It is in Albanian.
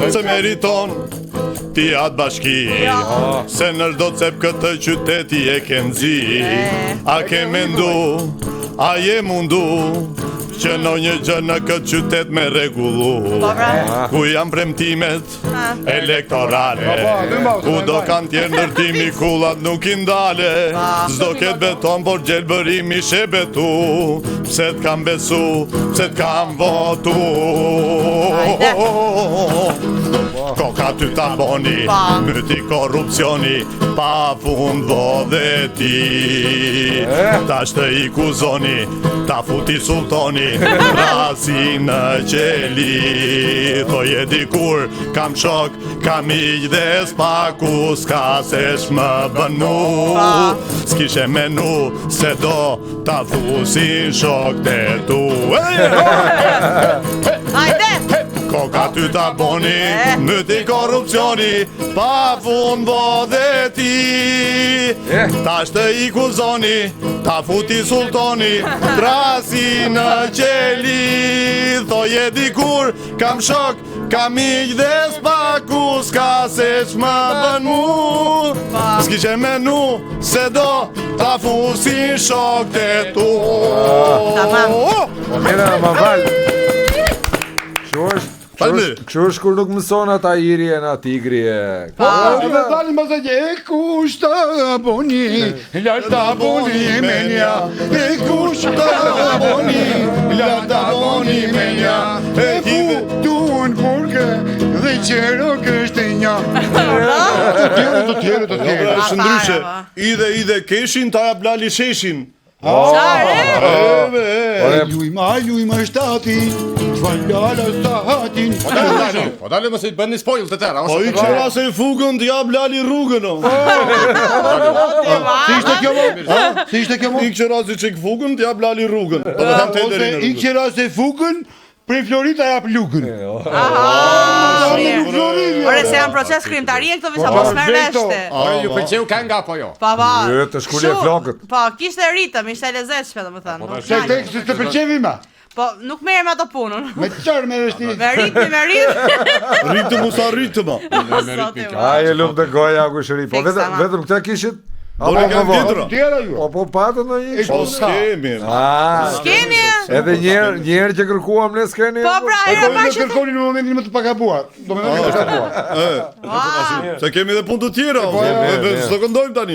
Se meriton ti atë bashki Se në çdo cep këtë qyteti e ke nxi A ke mendu, a je mundu Që në një gjë në këtë qytet me regullu Ku janë premtimet elektorale Ku do kanë tjerë ndërtimi kullat nuk i ndale S'do ketë beton por gjelbërimi shebetu Pse t'kam besu, pse t'kam votu Koka ty ta boni, myti korupcioni Pa fund vodheti Ta shtë i kuzoni, ta futi sultoni Rasi në qeli Thoje dikur, kam shok, kam iq dhe s'paku S'ka se shmë bënu S'kishe menu, se do ta fusin shok të tu Hajde! Koka ty ta boni, myti korupcioni Pa fund vodheti Ta shtë i kuzoni, ta futi sultoni Trasi në qeli Thoje dikur, kam shok, kam iq dhe s'paku S'ka se shmë bën mu S'kishe menu, se do ta fusin shok të tu Mira, ma val. Kështu është kur nuk mëson ata iri e na tigri e. Dhe dalim mëse që e kushtë aboni, lartë aboni menja, e kushtë aboni, lartë aboni menja, e futuan burke dhe qero kështë një. Të tjere. Është ndryshe, ide keshin, ta ja blali sheshin Lujma shtatin, t'fallala statin. Po dalë mëse i bëni spoil të tëra. Po i qëra se i fugën, t'ja blali rrugën Si ishte kjo mo? I qëra se që i fugën, t'ja blali rrugën I qëra se fugën, prej Florita jap lugën. Ore se janë proces krimtarie këto visa mos merr reshte. Ju pëlqeu kënga apo jo? Pa. Të shkulje flokët. Po, kishte ritëm, ishte lezetshme domethënë. Se teksti të pëlqevi ma? Po, nuk merrem ato punën. Me çfarë merresh ti? Me ritëm. Ritëm usa ritëma Ai e lumë të goja kushëri. Po vetëm këta kishit. Ore kanë tjetra Tjera ju. Po patën në një. Po s'kemi Skemi? Edhe njerë që kërkuam ne s'keni. Po pra, Po era ne parë që kërkoni në momentin më të pagabuar. Do më të pagabuar. Se kemi dhe punë të tjera S'do këndojmë tani